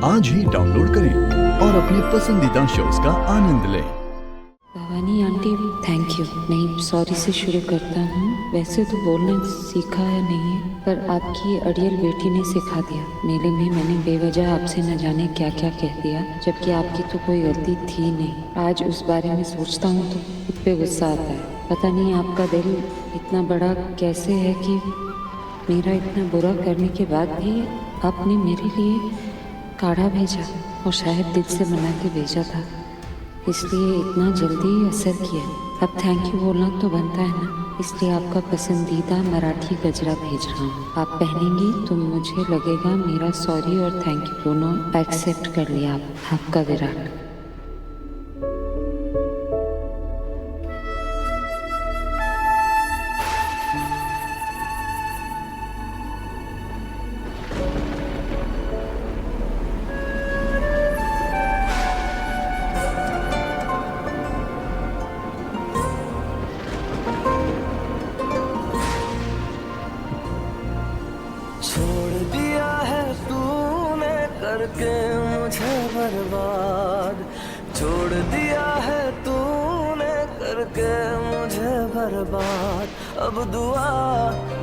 आज ही डाउनलोड करें और अपने पसंदीदा शोज का आनंद लें। Bhavani aunty thank you. नहीं, सॉरी से शुरू करता हूँ। वैसे तो बोलना सीखा है नहीं है, पर आपकी अड़ियल बेटी ने सिखा दिया। मेले में मैंने बेवजह आपसे न जाने क्या क्या कह दिया, जबकि आपकी तो कोई गलती थी नहीं। आज उस बारे में सोचता हूँ तो खुद पे गुस्सा आता है। पता नहीं आपका दिल इतना बड़ा कैसे है कि मेरा इतना बुरा करने के बाद भी आपने मेरे लिए काढ़ा भेजा, और शायद दिल से बना के भेजा था, इसलिए इतना जल्दी असर किया। अब थैंक यू बोलना तो बनता है ना, इसलिए आपका पसंदीदा मराठी गजरा भेज रहा हूँ। आप पहनेंगी तो मुझे लगेगा मेरा सॉरी और थैंक यू दोनों एक्सेप्ट कर लिया आपका विराट। छोड़ दिया है तूने करके मुझे बर्बाद, छोड़ दिया है तूने करके मुझे बर्बाद। अब दुआ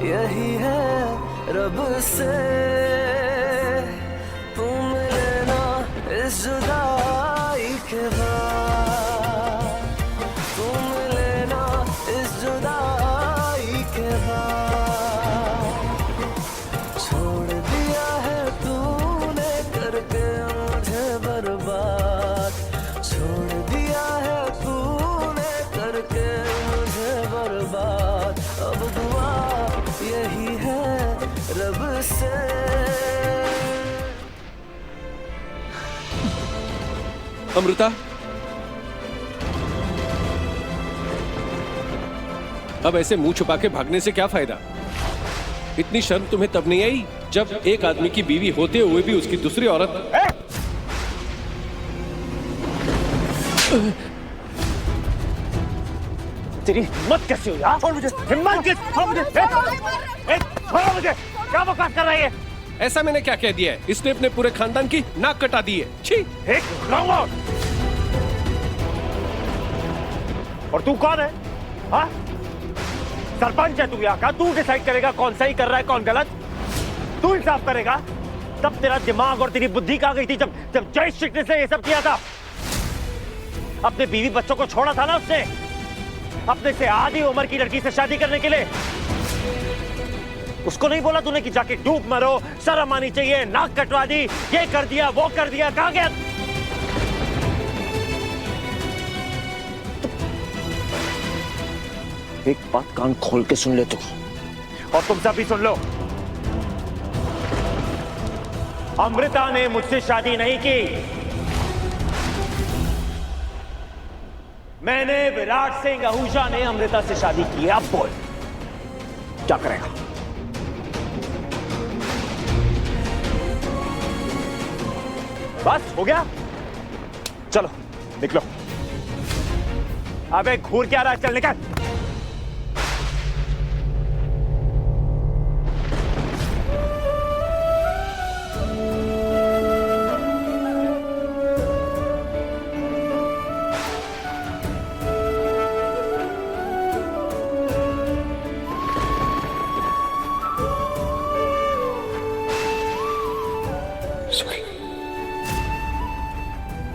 यही है रब से, तुम लेना इस जुदाई के बाद, तुम लेना इस जुदाई के बाद। छोड़ दिया है तूने करके मुझे बर्बाद, छोड़ दिया है तूने करके मुझे बर्बाद। अब दुआ यही है रब से। अमृता, अब ऐसे मुंह छुपा के भागने से क्या फायदा? इतनी शर्म तुम्हें तब नहीं आई जब एक आदमी की बीवी होते हुए भी उसकी दूसरी औरत। तेरी हिम्मत कैसे हुई यार? छोड़ मुझे, हिम्मत कैसे? छोड़ मुझे, छोड़ मुझे, क्या बकवास कर रही है? ऐसा मैंने क्या कह दिया है? इसने अपने पूरे खानदान की नाक कटा दी है। छी! और तू कौन है? हाँ? सरपंच है तू यहाँ का? तू डिसाइड करेगा कौन सही कर रहा है कौन गलत? तू इंसाफ करेगा? तब तेरा दिमाग और तेरी बुद्धि कहाँ गई थी जब जब जय श्री कृष्ण ने ये सब किया था? अपने बीवी बच्चों को छोड़ा था ना उसने, अपने से आधी उम्र की लड़की से शादी करने के लिए। उसको नहीं बोला तूने कि जाके डूब मरो, शर्म आनी चाहिए, नाक कटवा दी, ये कर दिया वो कर दिया? कहाँ गया? एक बात कान खोल के सुन ले तू, और तुम सब भी सुन लो। अमृता ने मुझसे शादी नहीं की, मैंने विराट सिंह आहूजा ने अमृता से शादी की है। अब बोल क्या करेगा? बस हो गया, चलो निकलो। अबे घूर क्या रहा है? चल निकल।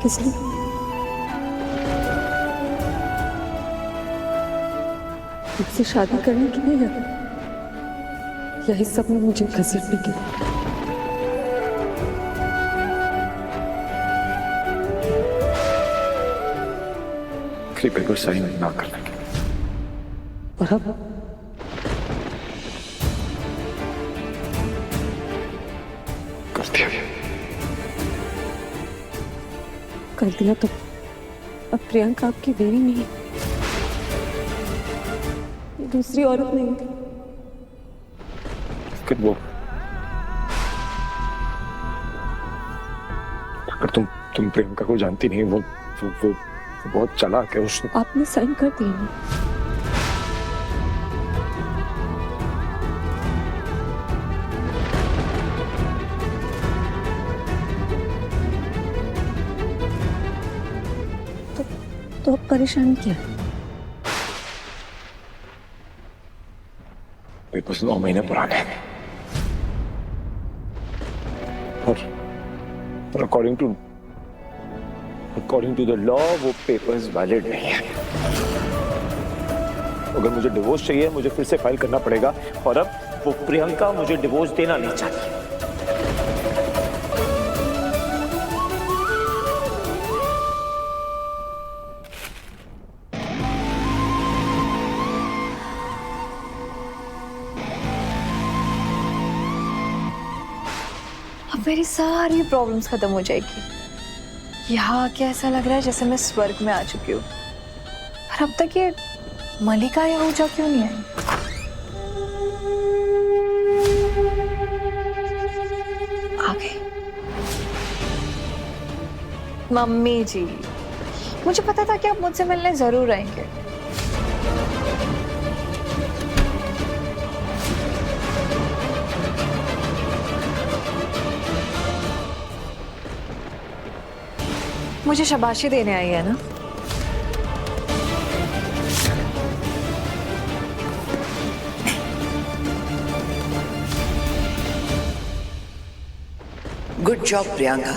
किसने? मुझसे शादी करने के लिए यही सब में मुझे घसीटने के लिए? पेपर साइन ना करने के। और अब कर दिया तो अब प्रियंका आपकी बेटी नहीं, दूसरी औरत नहीं थी। लेकिन वो अगर तुम प्रियंका को जानती नहीं, वो बहुत चालाक है। उसने आपने साइन कर दिया ना? तो अब परेशानी क्या? पेपर्स 9 महीने पुराने हैं और अकॉर्डिंग टू द लॉ वो पेपर्स वैलिड नहीं है। अगर मुझे डिवोर्स चाहिए मुझे फिर से फाइल करना पड़ेगा और अब वो प्रियंका मुझे डिवोर्स देना नहीं चाहती। अब मेरी सारी प्रॉब्लम्स खत्म हो जाएगी। यहाँ आके ऐसा लग रहा है जैसे मैं स्वर्ग में आ चुकी हूँ। पर अब तक ये मलिका या ऊजा क्यों नहीं आई? आ गई मम्मी जी। मुझे पता था कि आप मुझसे मिलने जरूर आएंगे। मुझे शाबाशी देने आई है ना? Good job Priyanka.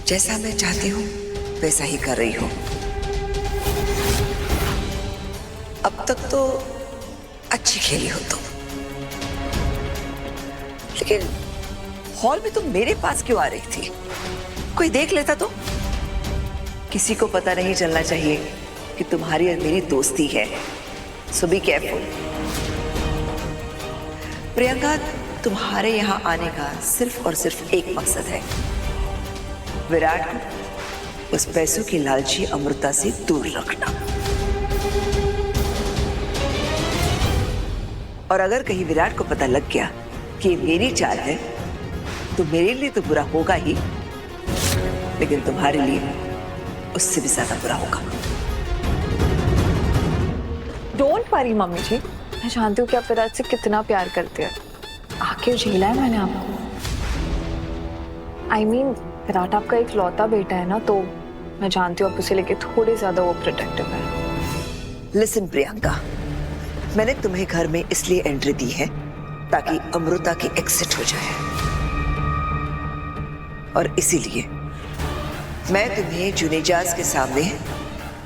जैसा मैं चाहती हूँ वैसा ही कर रही हूँ। अब तक तो अच्छी खेली हो तुम, लेकिन हॉल में तुम मेरे पास क्यों आ रही थी? कोई देख लेता तो? किसी को पता नहीं चलना चाहिए कि तुम्हारी और मेरी दोस्ती है। सो बी केयरफुल। प्रियंका, तुम्हारे यहाँ आने का सिर्फ और सिर्फ एक मकसद है, विराट को उस पैसों की लालची अमृता से दूर रखना। और अगर कहीं विराट को पता लग गया कि ये मेरी चाल है तो मेरे लिए तो बुरा होगा ही, लेकिन तुम्हारे लिए उससे भी ज्यादा बुरा होगा। डोंट वरी मम्मी जी, मैं जानती हूँ कि आप विराट से कितना प्यार करते हैं। आखिर झेला है मैंने आपको। I mean, विराट आपका एक लौता बेटा है ना, तो मैं जानती हूँ आप उसे लेके थोड़े ज्यादा वो प्रोटेक्टिव है। लिसन प्रियंका, मैंने तुम्हें घर में इसलिए एंट्री दी है ताकि अमृता की एक्सिट हो जाए, और इसीलिए मैं तुम्हें जुनेजाज के सामने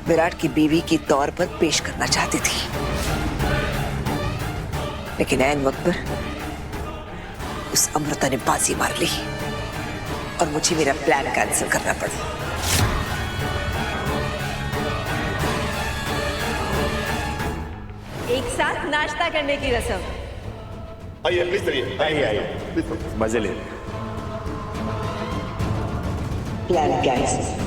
विराट की बीवी के तौर पर पेश करना चाहती थी, लेकिन ऐन वक्त पर उस अमृता ने बाजी मार ली और मुझे मेरा प्लान कैंसिल करना पड़ा। एक साथ नाश्ता करने की रस्म। आइए प्लीज, आइए मजे ले। Plan cancel.